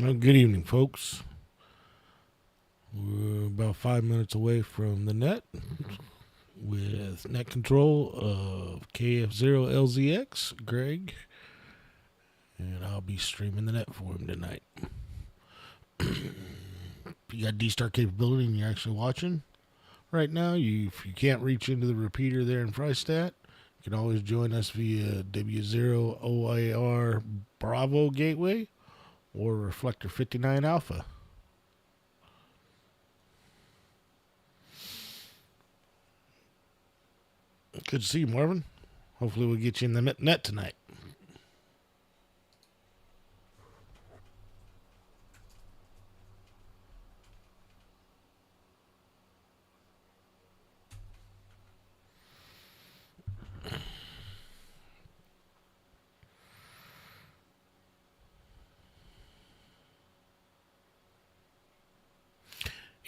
Well, good evening, folks. We're about 5 minutes away from the net with net control of KF0LZX, Greg, and I'll be streaming the net for him tonight. If you got D-Star capability and you're actually watching right now, if you can't reach into the repeater there in Frystat, you can always join us via W0OAR Bravo Gateway or Reflector 59 Alpha. Good to see you, Marvin. Hopefully we'll get you in the net tonight.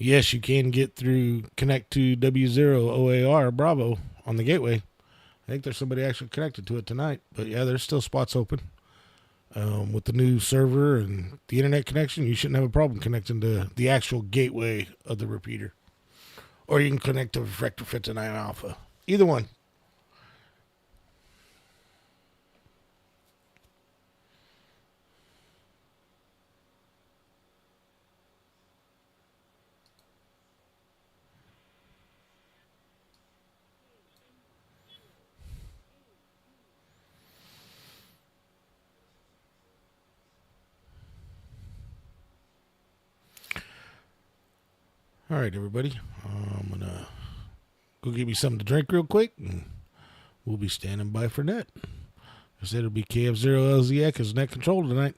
Yes, you can connect to W0OAR Bravo on the gateway. I think there's somebody actually connected to it tonight. But yeah, there's still spots open. With the new server and the internet connection, you shouldn't have a problem connecting to the actual gateway of the repeater. Or you can connect to Reflector 59 Alpha. Either one. All right, everybody. I'm going to go get me something to drink real quick, and we'll be standing by for net. I said it'll be KF0LZX as net control tonight.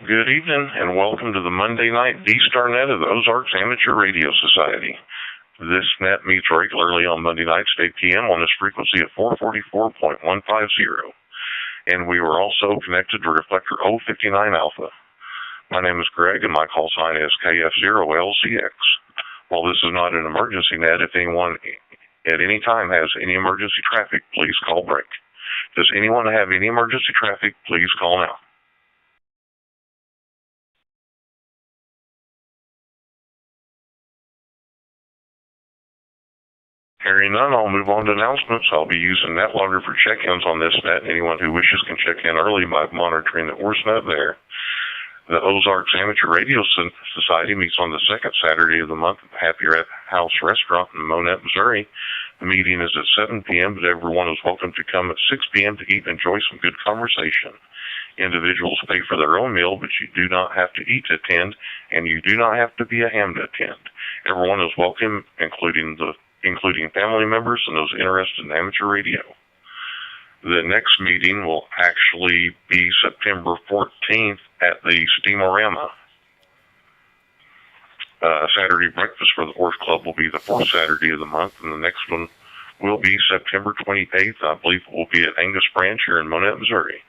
Good evening, and welcome to the Monday night D-Star Net of the Ozarks Amateur Radio Society. This net meets regularly on Monday nights at 8 p.m. on this frequency at 444.150. And we were also connected to Reflector 059 Alpha. My name is Greg, and my call sign is KF0LCX. While this is not an emergency net, if anyone at any time has any emergency traffic, please call break. Does anyone have any emergency traffic, please call now. Hearing none, I'll move on to announcements. I'll be using NetLogger for check-ins on this net. Anyone who wishes can check in early by monitoring the OARS net there. The Ozarks Amateur Radio Society meets on the second Saturday of the month at the Happy House Restaurant in Monette, Missouri. The meeting is at 7 p.m., but everyone is welcome to come at 6 p.m. to eat and enjoy some good conversation. Individuals pay for their own meal, but you do not have to eat to attend, and you do not have to be a ham to attend. Everyone is welcome, including family members and those interested in amateur radio. The next meeting will actually be September 14th at the Steamorama. Saturday breakfast for the OARS Club will be the fourth Saturday of the month, and the next one will be September 28th. I believe it will be at Angus Branch here in Monette, Missouri.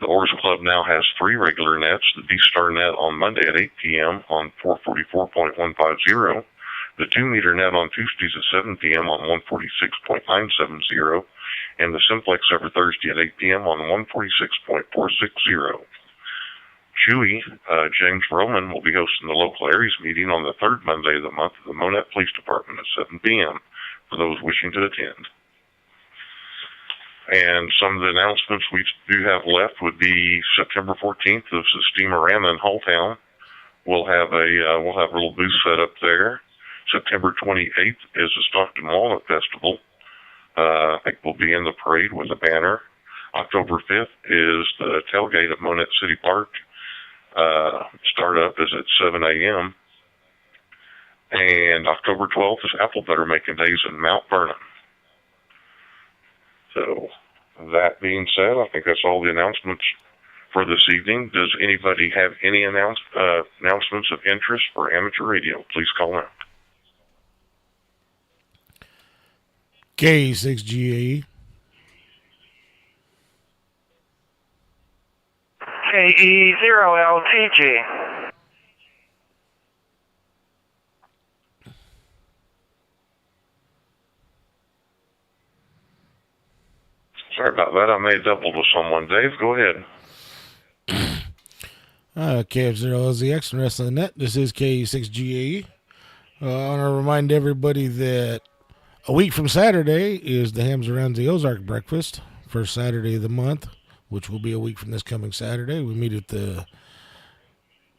The OARS Club now has 3 regular nets, the D-Star net on Monday at 8 p.m. on 444.150, the 2-meter net on Tuesdays at 7 p.m. on 146.970, and the Simplex every Thursday at 8 p.m. on 146.460. Chewy, James Roman, will be hosting the local areas meeting on the third Monday of the month at the Monette Police Department at 7 p.m. for those wishing to attend. And some of the announcements we do have left would be September 14th is the Steamorama in Hulltown. We'll have a little booth set up there. September 28th is the Stockton Walnut Festival. I think we'll be in the parade with a banner. October 5th is the tailgate at Monette City Park. Startup is at 7 a.m. And October 12th is Apple Butter Making Days in Mount Vernon. So, that being said, I think that's all the announcements for this evening. Does anybody have any announcements of interest for amateur radio? Please call now. K6GAE. KE0LTG. Sorry about that. I may have doubled with someone. Dave, go ahead. KF0LZX and Wrestling Net. This is KE6GAE. I want to remind everybody that a week from Saturday is the Hams Around the Ozark Breakfast, first Saturday of the month, which will be a week from this coming Saturday. We meet at the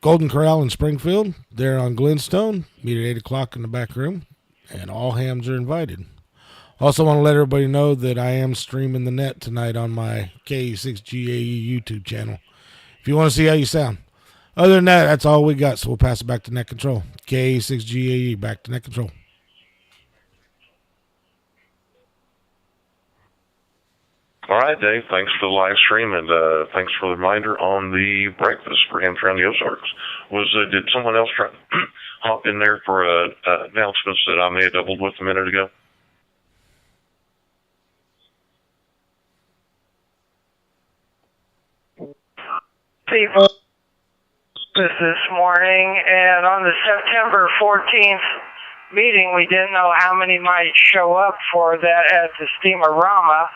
Golden Corral in Springfield, there on Glenstone. Meet at 8 o'clock in the back room, and all hams are invited. Also want to let everybody know that I am streaming the net tonight on my KE6GAE YouTube channel, if you want to see how you sound. Other than that, that's all we got, so we'll pass it back to Net Control. KE6GAE, back to Net Control. All right, Dave, thanks for the live stream, and thanks for the reminder on the breakfast for Hams Around the Ozarks. Did someone else try to hop in there for announcements that I may have doubled with a minute ago? This morning, and on the September 14th meeting, we didn't know how many might show up for that at the Steamorama,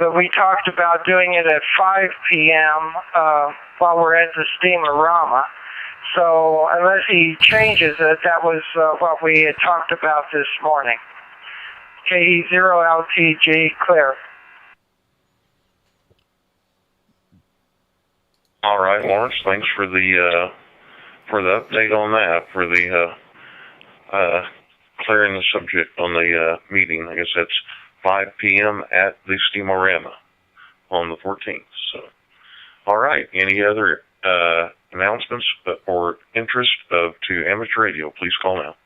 but we talked about doing it at 5 p.m. While we're at the Steamorama. So unless he changes it, that was what we had talked about this morning. KE0LTG, clear. All right, Lawrence, thanks for the update on that, for the clearing the subject on the meeting. I guess that's 5 p.m. at the Steamorama on the 14th. So, all right, any other announcements or interest to amateur radio, please call now.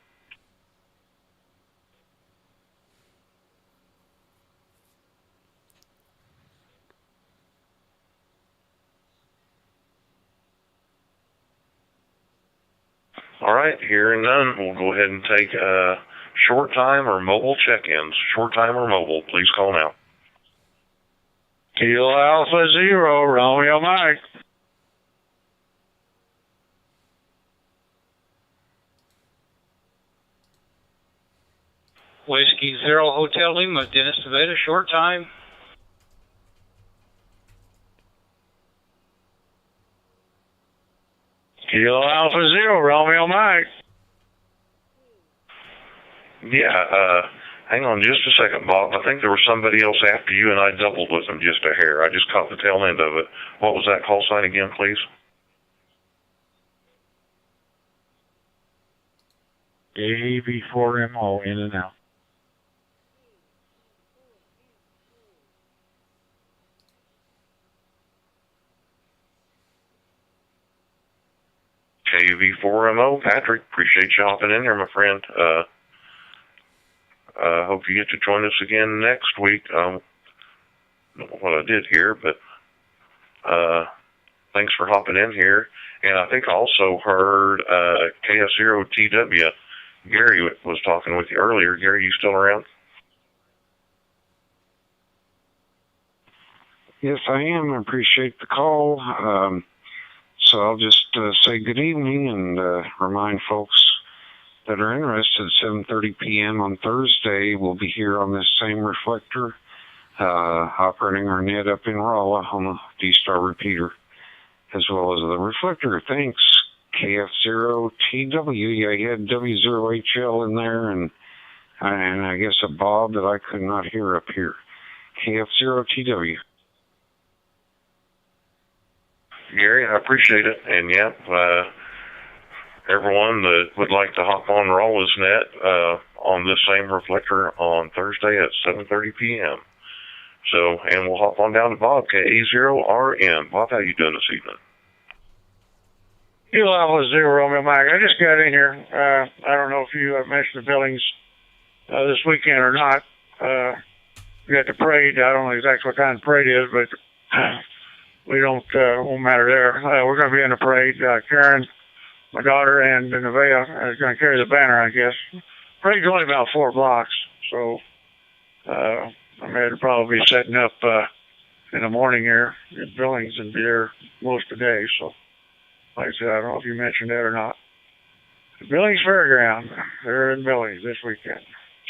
All right, hearing none, we'll go ahead and take short time or mobile check-ins. Short time or mobile, please call now. Kilo Alpha Zero, Romeo Mike. Whiskey Zero Hotel Lima, Dennis Nevada, short time. Kilo Alpha Zero, Romeo Mike. Yeah, hang on just a second, Bob. I think there was somebody else after you, and I doubled with them just a hair. I just caught the tail end of it. What was that call sign again, please? AV4MO, in and out. KV4MO, Patrick, appreciate you hopping in here, my friend. Hope you get to join us again next week. I don't know what I did here, but thanks for hopping in here. And I think I also heard KF0TW, Gary was talking with you earlier. Gary, you still around? Yes, I am. I appreciate the call. So I'll just say good evening and remind folks that are interested at 7:30 p.m. on Thursday, we'll be here on this same reflector, operating our net up in Rolla on the D-Star repeater, as well as the reflector. Thanks, KF0TW. Yeah, you had W0HL in there, and I guess a Bob that I could not hear up here. KF0TW. Gary, I appreciate it. And yeah, everyone that would like to hop on Rolla's net on this same reflector on Thursday at 7:30 p.m. So, and we'll hop on down to Bob, KA0RM. Bob, how you doing this evening? You Alpha Zero Romeo Mike. I just got in here. I don't know if you mentioned the Billings this weekend or not. We got the parade. I don't know exactly what kind of parade it is, but we won't matter there. We're going to be in the parade. Karen, my daughter, and Nevaeh is going to carry the banner, I guess. Parade's only about 4 blocks, so I may probably be setting up in the morning here in Billings and be there most of the day. So, like I said, I don't know if you mentioned that or not. The Billings Fairground, they're in Billings this weekend.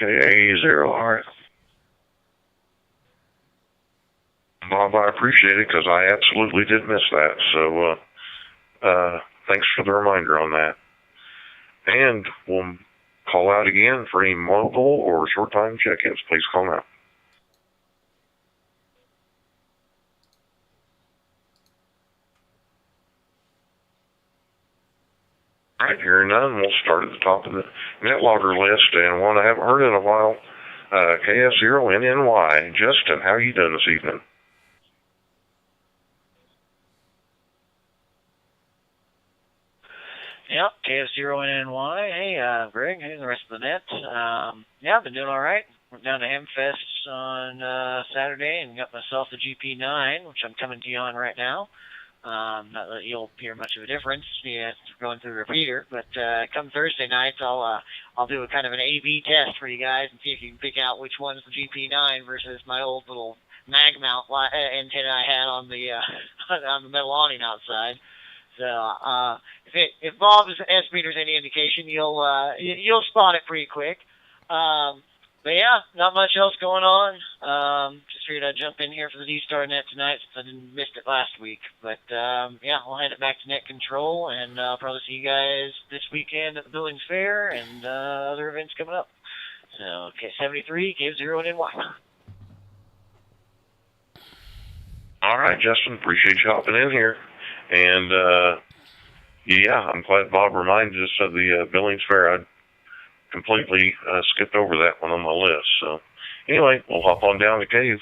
KA0RM. Bob, I appreciate it because I absolutely did miss that. So, thanks for the reminder on that. And we'll call out again for any mobile or short-time check-ins. Please call now. All right, hearing none, we'll start at the top of the net logger list, and one I haven't heard in a while, KF0NNY. Justin, how are you doing this evening? Yep, KF0NNY. Hey, Greg. Hey, the rest of the net. Yeah, I've been doing all right. Went down to M-Fest on Saturday and got myself the GP9, which I'm coming to you on right now. Not that you'll hear much of a difference going through the repeater, but come Thursday night, I'll do a kind of an A/B test for you guys and see if you can pick out which one's the GP9 versus my old little mag mount antenna I had on the on the metal awning outside. So if Bob's S meter's any indication, you'll spot it pretty quick. But yeah, not much else going on. Just figured I'd jump in here for the D-Star net tonight since I didn't miss it last week. But yeah, I'll hand it back to net control, and I'll probably see you guys this weekend at the Billings Fair and other events coming up. So K73, KF0NY. All right, Justin, appreciate you hopping in here. And yeah, I'm glad Bob reminded us of the Billings Fair. I completely skipped over that one on my list. So anyway, we'll hop on down to Dave,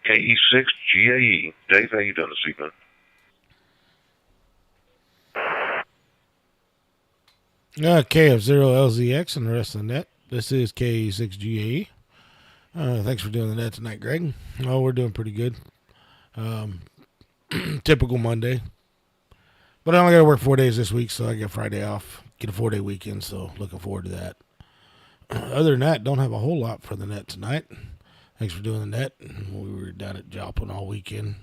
KE6GAE. Dave, how you doing this evening? KF0LZX and the rest of the net. This is KE6GAE. Thanks for doing the net tonight, Greg. Oh, we're doing pretty good. Typical Monday. But I only got to work 4 days this week, so I get Friday off. Get a 4-day weekend, so looking forward to that. Other than that, don't have a whole lot for the net tonight. Thanks for doing the net. We were down at Joplin all weekend.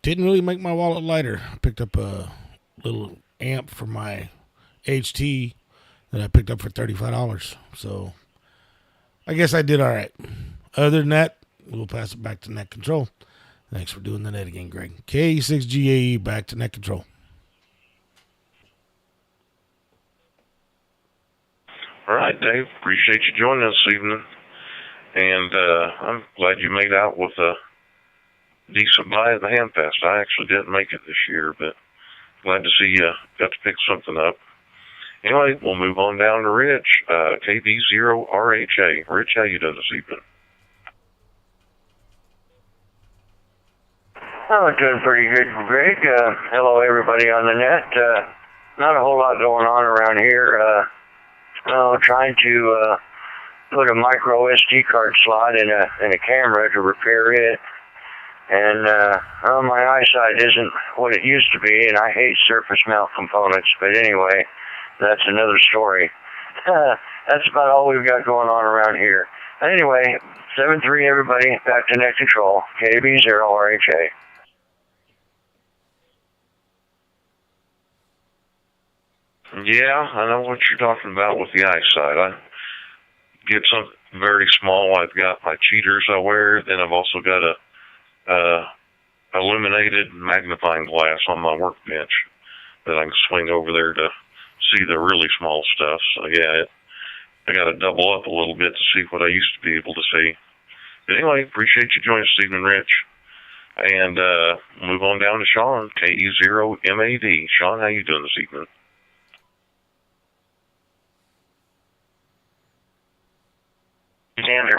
Didn't really make my wallet lighter. I picked up a little amp for my HT that I picked up for $35. So I guess I did all right. Other than that, we'll pass it back to net control. Thanks for doing the net again, Greg. K6GAE, back to net control. All right, Dave. Appreciate you joining us this evening. And I'm glad you made out with a decent buy at the Hamfest. I actually didn't make it this year, but glad to see you got to pick something up. Anyway, we'll move on down to Rich, KB0RHA. Rich, how you doing this evening? I'm doing pretty good, Greg. Hello, everybody on the net. Not a whole lot going on around here. Trying to put a micro SD card slot in a camera to repair it. And my eyesight isn't what it used to be, and I hate surface mount components. But anyway, that's another story. That's about all we've got going on around here. Anyway, 7-3, everybody, back to net control. KB0RHA. Yeah, I know what you're talking about with the eyesight. I get something very small. I've got my cheaters I wear, then I've also got a illuminated magnifying glass on my workbench that I can swing over there to see the really small stuff. So yeah, I got to double up a little bit to see what I used to be able to see. But anyway, appreciate you joining us this evening, Rich. And move on down to Sean, KE0MAD. Sean, how you doing this evening? Andrew.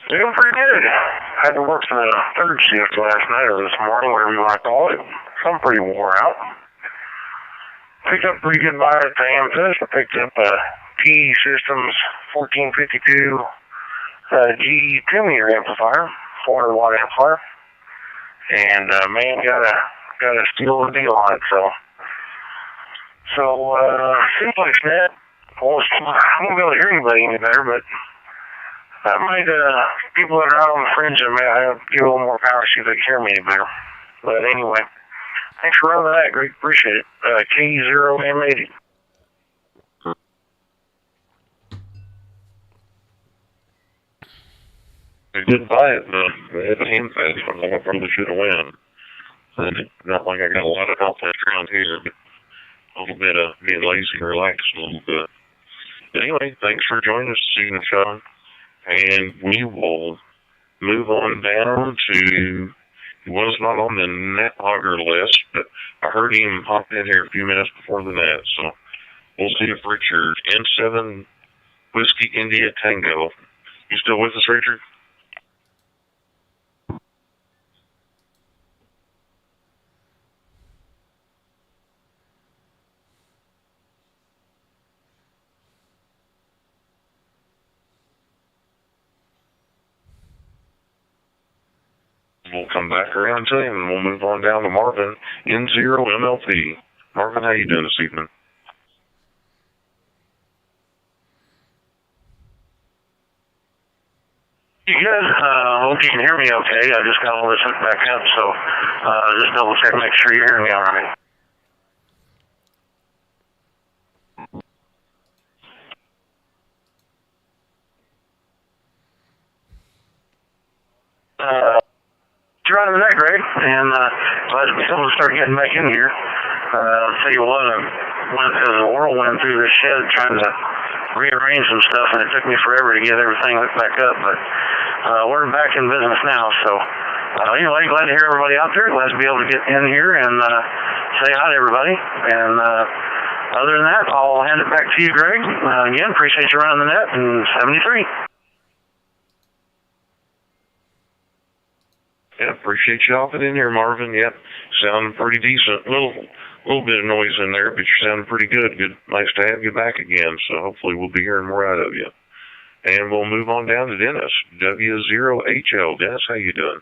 Doing pretty good. Had to work the third shift last night or this morning, whatever you want to call it. So I'm pretty wore out. Picked up pretty good buy at the Amphis. I picked up a PE Systems 1452 GE 2-meter amplifier, 400 watt amplifier, and man, got a steal of a deal on it. So simplex net. Well, I won't be able to hear anybody any better, but that might people that are out on the fringe, I may give a little more power, see if they can hear me any better. But anyway, thanks for running that, Greg. Appreciate it. KE0MAD. I did buy it, at Hamfest. I probably should have won. It's not like I got a lot of outlets around here, but a little bit of being lazy and relaxed a little bit. But anyway, thanks for joining us this evening, Sean. And we will move on down to, he was not on the net hogger list, but I heard him pop in here a few minutes before the net. So we'll see if Richard, N7 Whiskey India Tango. You still with us, Richard? We'll come back around to him, and we'll move on down to Marvin, N0MLP. Marvin, how you doing this evening? Good. Hope you can hear me okay. I just got all this hooked back up, so just double check, make sure you're hearing me all right. You're running the net, Greg, and glad to be able to start getting back in here. I'll tell you what, I went as a whirlwind through this shed trying to rearrange some stuff, and it took me forever to get everything hooked back up, but we're back in business now, so anyway, glad to hear everybody out there. Glad to be able to get in here and say hi to everybody, and other than that, I'll hand it back to you, Greg. Again, appreciate you running the net, and 73. Yeah, appreciate you hopping in here, Marvin. Yep, sounding pretty decent. Little bit of noise in there, but you're sounding pretty good. Good, nice to have you back again. So hopefully we'll be hearing more out of you. And we'll move on down to Dennis, W0HL. Dennis, how you doing?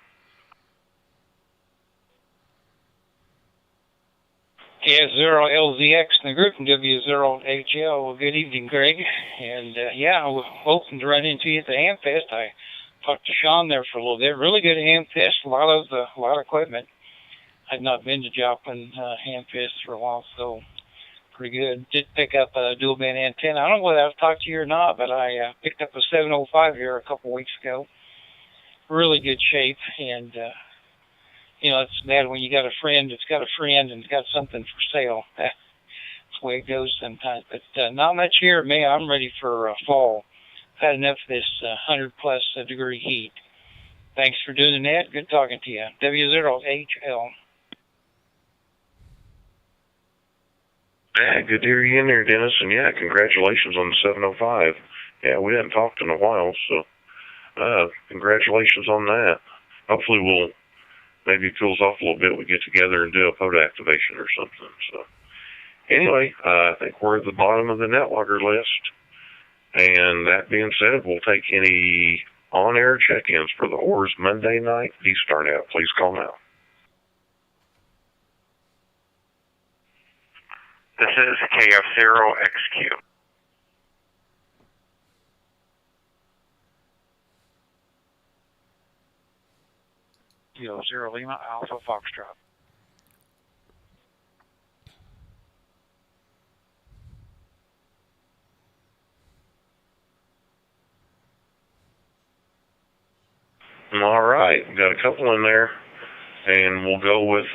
KS0LZX in the group from W0HL. Well, good evening, Greg. And yeah, I was hoping to run into you at the Hamfest. I talked to Sean there for a little bit. Really good Hamfest. A lot of equipment. I'd not been to Joplin Hamfest for a while, so pretty good. Did pick up a dual band antenna. I don't know whether I've talked to you or not, but I picked up a 705 here a couple weeks ago. Really good shape, and you know, it's bad when you got a friend that's got a friend and got something for sale. That's the way it goes sometimes. But not much here, man. I'm ready for fall. I've had enough of this 100-plus degree heat. Thanks for doing the net. Good talking to you. W0HL. Yeah, good to hear you in there, Dennis. And yeah, congratulations on the 705. Yeah, we hadn't talked in a while, so congratulations on that. Hopefully we'll maybe cools off a little bit, we get together and do a POTA activation or something. So anyway, I think we're at the bottom of the netlogger list. And that being said, we'll take any on-air check-ins for the OARS Monday night D-Star Net. Please call now. This is KF0XQ. Kilo Zero Lima Alpha Foxtrot. All right, got a couple in there, and we'll go with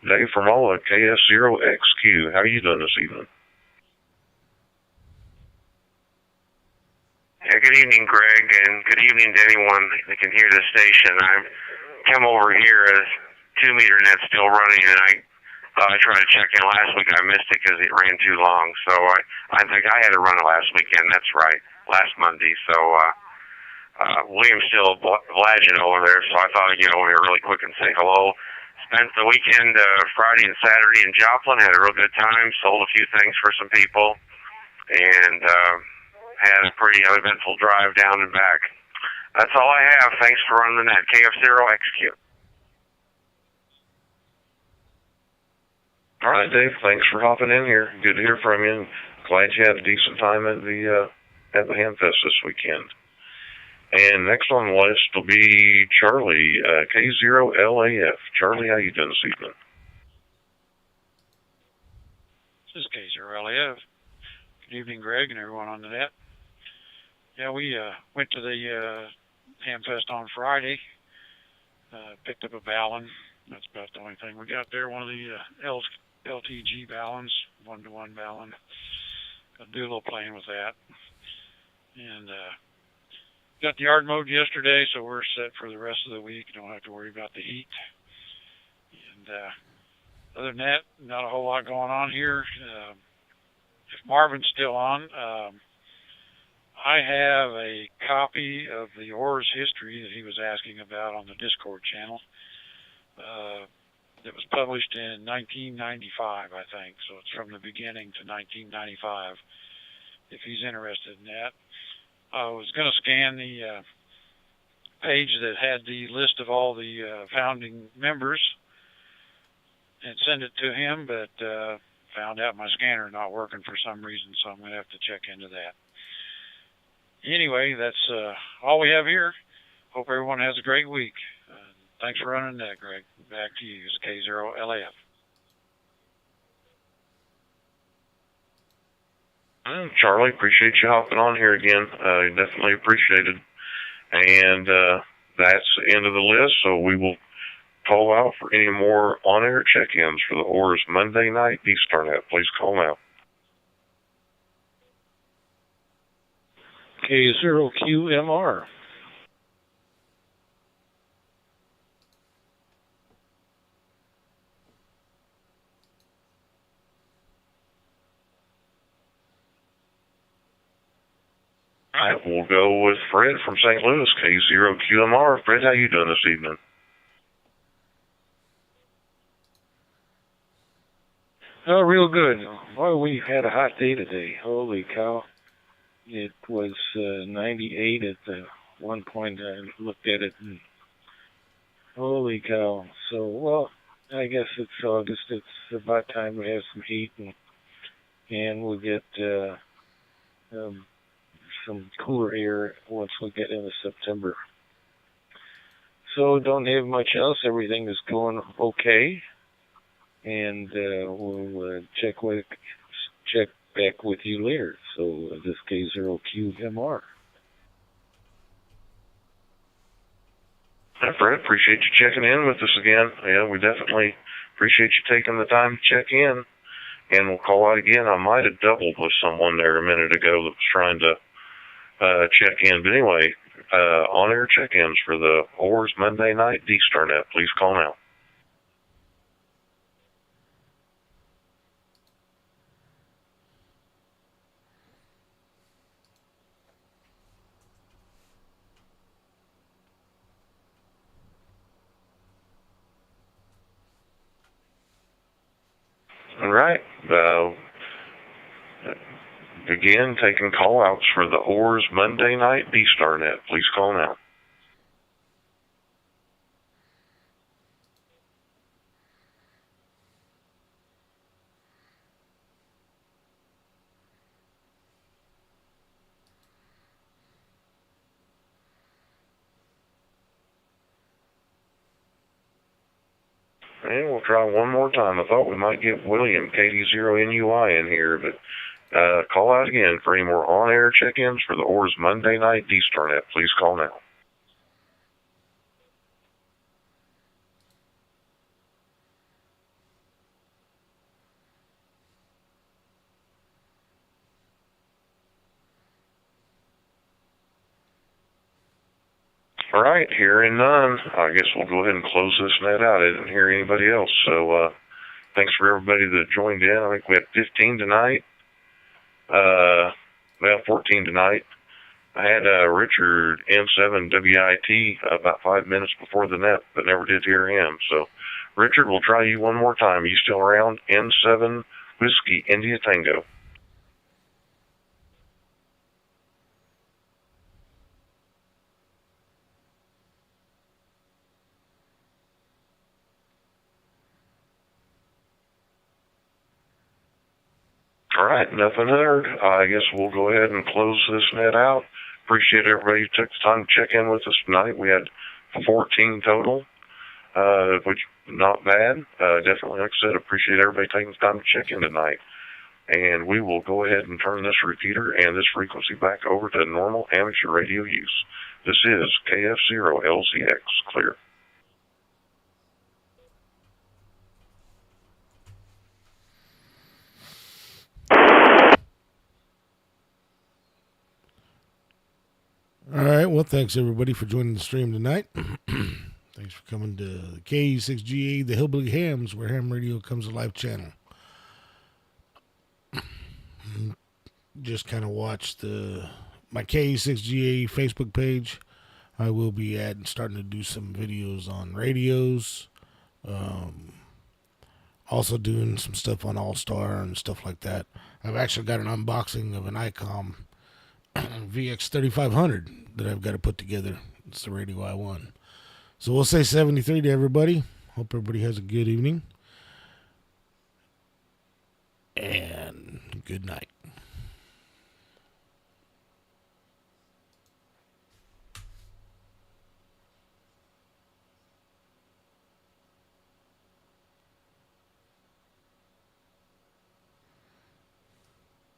Dave from Ola, KS0XQ. How are you doing this evening? Yeah, good evening, Greg, and good evening to anyone that can hear the station. I've come over here as 2-meter net still running, and I thought I tried to check in last week. I missed it because it ran too long, so I think I had to run it last weekend. That's right, last Monday. So William's still Vlagin over there, so I thought I'd get over here really quick and say hello. Spent the weekend Friday and Saturday in Joplin, had a real good time, sold a few things for some people, and had a pretty eventful drive down and back. That's all I have. Thanks for running the net. KF0XQ. All right, Dave, thanks for hopping in here. Good to hear from you. Glad you had a decent time at the Hamfest this weekend. And next on the list will be Charlie, K0LAF. Charlie, how you doing this evening? This is K0LAF. Good evening, Greg, and everyone on the net. Yeah, we went to the Hamfest on Friday. Picked up a ballon. That's about the only thing we got there. One of the LTG ballons, 1-to-1 ballon. Got to do a little playing with that. And got the yard mowed yesterday, so we're set for the rest of the week. Don't have to worry about the heat. And other than that, not a whole lot going on here. If Marvin's still on, I have a copy of the OARS history that he was asking about on the Discord channel. It was published in 1995, I think, so it's from the beginning to 1995, if he's interested in that. I was going to scan the page that had the list of all the founding members and send it to him, but found out my scanner not working for some reason, so I'm going to have to check into that. Anyway, that's all we have here. Hope everyone has a great week. Thanks for running that, Greg. Back to you. It's K0LAF. Charlie, appreciate you hopping on here again. Definitely appreciated. And that's the end of the list, so we will call out for any more on-air check-ins for the OARS Monday night D-Star Net. Please call now. K0QMR. All right, we'll go with Fred from St. Louis, K0QMR. Fred, how you doing this evening? Oh, real good. Well, we had a hot day today. Holy cow. It was 98 at the one point. I looked at it and holy cow. So, well, I guess it's August. It's about time we have some heat and we'll get some cooler air once we get into September. So don't have much else. Everything is going okay. And we'll check back with you later. So this K0QMR. Hi, Fred. Appreciate you checking in with us again. Yeah, we definitely appreciate you taking the time to check in. And we'll call out again. I might have doubled with someone there a minute ago that was trying to check in. But anyway, on-air check-ins for the OARS Monday night D-Star Net. Please call now. Again, taking call-outs for the OARS Monday night D-Star Net. Please call now. And we'll try one more time. I thought we might get William, KD0NUI, in here, but call out again for any more on-air check-ins for the OARS Monday night D-Star Net. Please call now. All right, hearing none, I guess we'll go ahead and close this net out. I didn't hear anybody else, so thanks for everybody that joined in. I think we had 15 tonight. Well, 14 tonight. I had Richard N7WIT about 5 minutes before the net, but never did hear him. So, Richard, we'll try you one more time. Are you still around? N7 Whiskey India Tango. All right, nothing heard. I guess we'll go ahead and close this net out. Appreciate everybody who took the time to check in with us tonight. We had 14 total, which not bad. Definitely, like I said, appreciate everybody taking the time to check in tonight. And we will go ahead and turn this repeater and this frequency back over to normal amateur radio use. This is KF0LZX, clear. All right. Well, thanks everybody for joining the stream tonight. Thanks for coming to the KE6GA, the Hillbilly Hams, where ham radio comes alive channel. Just kind of watch my KE6GA Facebook page. I will be starting to do some videos on radios. Also doing some stuff on All-Star and stuff like that. I've actually got an unboxing of an ICOM VX3500 that I've got to put together. It's the radio I won. So we'll say 73 to everybody. Hope everybody has a good evening. And good night.